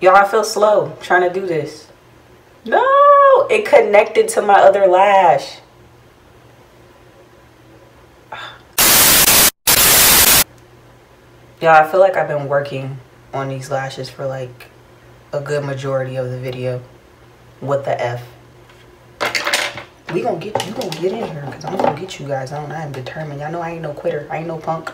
Y'all, I feel slow trying to do this. No, it connected to my other lash. Y'all, I feel like I've been working on these lashes for like a good majority of the video. What the F? You gonna get in here because I'm gonna get you guys on. I am determined. Y'all know I ain't no quitter. I ain't no punk.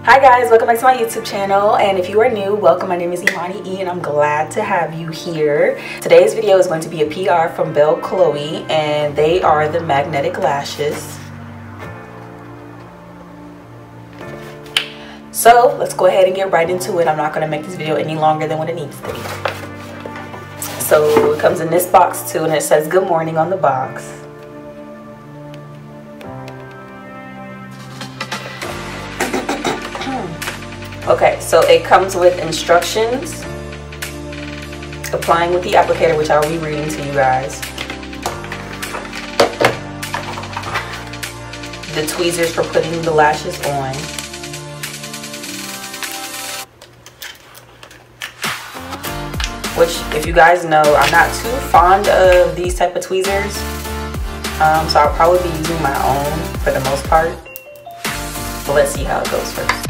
Hi guys, welcome back to my YouTube channel, and if you are new, welcome. My name is Imani E and I'm glad to have you here. Today's video is going to be a PR from Belle Chloe, and they are the magnetic lashes. So let's go ahead and get right into it. I'm not going to make this video any longer than what it needs to be. So it comes in this box too, and it says good morning on the box. Okay, so it comes with instructions, applying with the applicator, which I'll be reading to you guys, the tweezers for putting the lashes on, which, if you guys know, I'm not too fond of these type of tweezers, so I'll probably be using my own for the most part, but let's see how it goes first.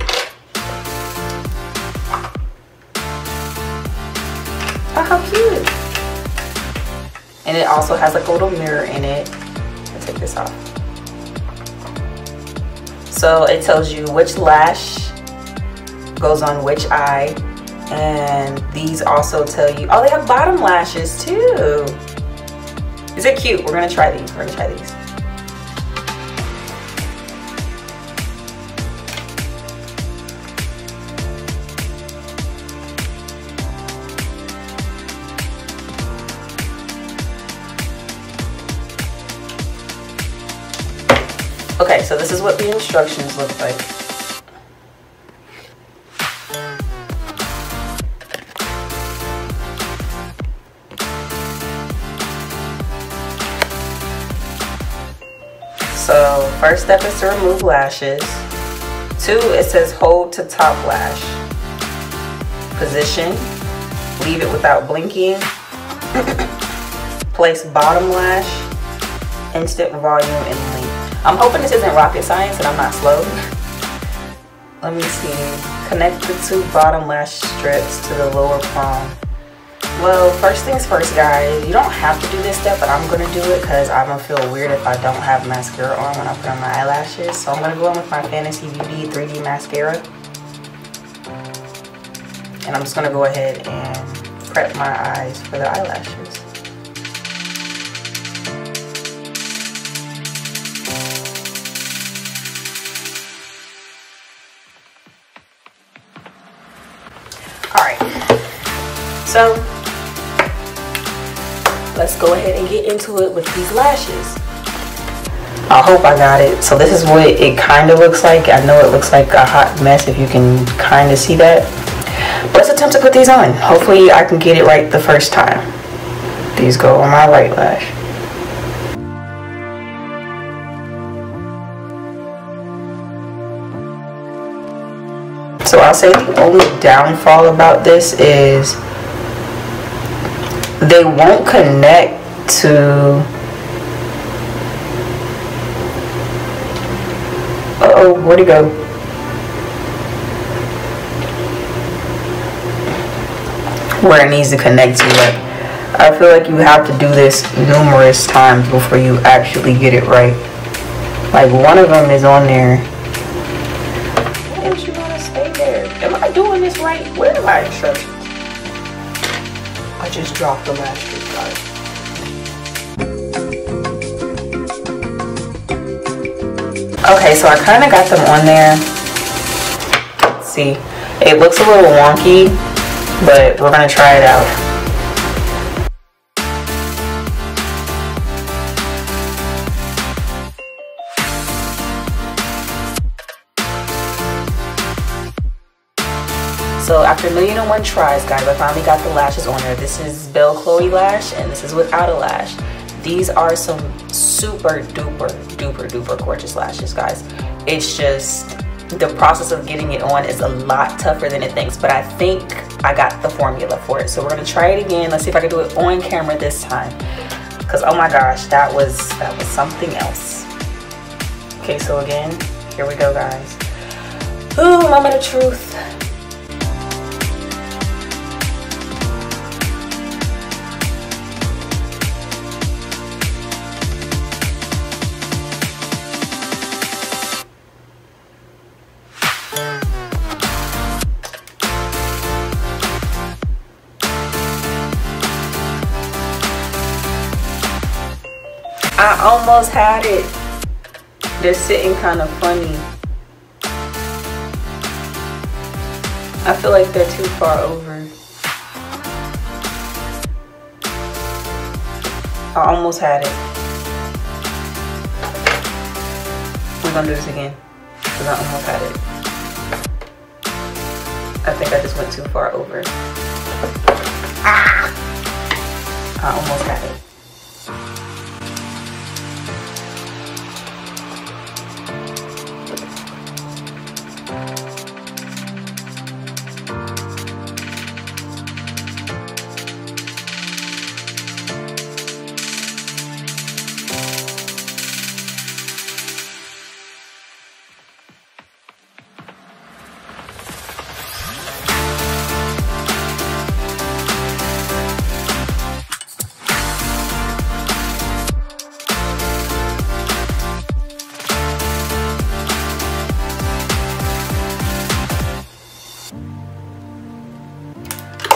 Oh, how cute. And it also has like a little mirror in it. I'll take this off. So it tells you which lash goes on which eye, and these also tell you, oh, they have bottom lashes too. Is it cute? We're gonna try these. We're gonna try these. Okay, so this is what the instructions look like. So first step is to remove lashes. 2, it says hold to top lash. Position, leave it without blinking. Place bottom lash, instant volume and length. I'm hoping this isn't rocket science and I'm not slow. Let me see. Connect the 2 bottom lash strips to the lower palm. Well, first things first, guys. You don't have to do this step, but I'm going to do it because I'm going to feel weird if I don't have mascara on when I put on my eyelashes. So I'm going to go in with my Fantasy Beauty 3D mascara. And I'm just going to go ahead and prep my eyes for the eyelashes. Alright, so let's go ahead and get into it with these lashes. I hope I got it. So this is what it kind of looks like. I know it looks like a hot mess if you can kind of see that. But let's attempt to put these on. Hopefully I can get it right the first time. These go on my right lash. So I'll say the only downfall about this is they won't connect to, uh-oh, where'd it go? Where it needs to connect to. Like, I feel like you have to do this numerous times before you actually get it right. Like, one of them is on there. Am I doing this right? Where are my instructions? I just dropped the lash strip, guys. Okay, so I kind of got them on there. Let's see, it looks a little wonky, but we're gonna try it out. So after 1,000,001 tries, guys, I finally got the lashes on there. This is Belle Chloe lash, and this is without a lash. These are some super duper gorgeous lashes, guys. It's just the process of getting it on is a lot tougher than it thinks, but I think I got the formula for it. So we're gonna try it again. Let's see if I can do it on camera this time, because oh my gosh, that was something else. Okay, so again, here we go, guys. Ooh, moment of truth. I almost had it. They're sitting kind of funny. I feel like they're too far over. I almost had it. We're gonna do this again, because I almost had it. I think I just went too far over. Ah! I almost had it.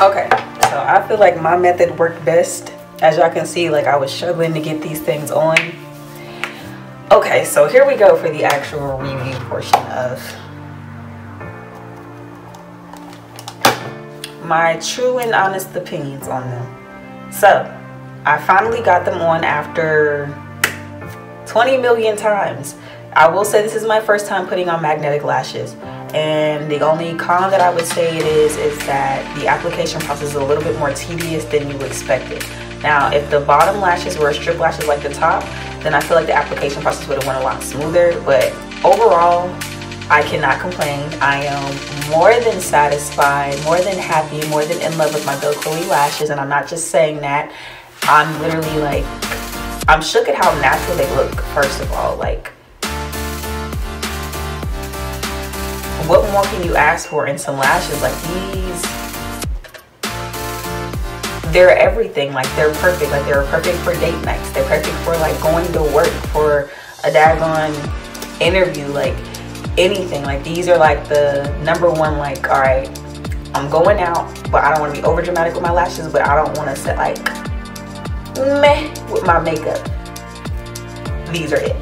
Okay, so I feel like my method worked best. As y'all can see, like I was struggling to get these things on. Okay, so here we go for the actual review portion of my true and honest opinions on them. So I finally got them on after 20 million times. I will say this is my first time putting on magnetic lashes, and the only con that I would say it is that the application process is a little bit more tedious than you expected. Now, if the bottom lashes were strip lashes like the top, then I feel like the application process would have went a lot smoother, but overall, I cannot complain. I am more than satisfied, more than happy, more than in love with my Belle Chloe lashes, and I'm not just saying that. I'm literally like, I'm shook at how natural they look, first of all. Like, what more can you ask for in some lashes? Like these, they're everything. Like they're perfect. Like they're perfect for date nights. They're perfect for like going to work, for a daggone interview, like anything. Like these are like the #1, like, all right, I'm going out, but I don't want to be over dramatic with my lashes, but I don't want to sit like meh with my makeup. These are it.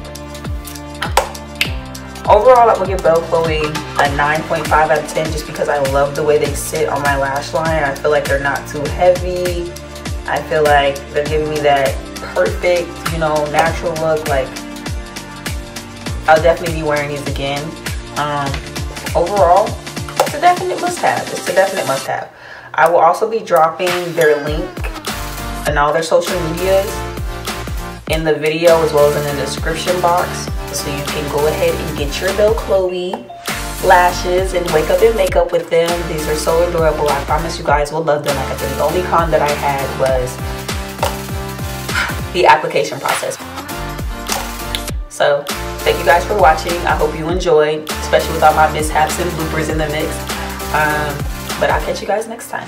Overall, I'm gonna give Belle Chloe a 9.5 out of 10 just because I love the way they sit on my lash line. I feel like they're not too heavy. I feel like they're giving me that perfect, you know, natural look. Like, I'll definitely be wearing these again. Overall, it's a definite must-have. It's a definite must-have. I will also be dropping their link and all their social medias in the video as well as in the description box, so you can go ahead and get your Belle Chloe lashes and wake up in makeup with them. These are so adorable. I promise you guys will love them. Like I said, the only con that I had was the application process. So thank you guys for watching. I hope you enjoyed, especially with all my mishaps and bloopers in the mix. But I'll catch you guys next time.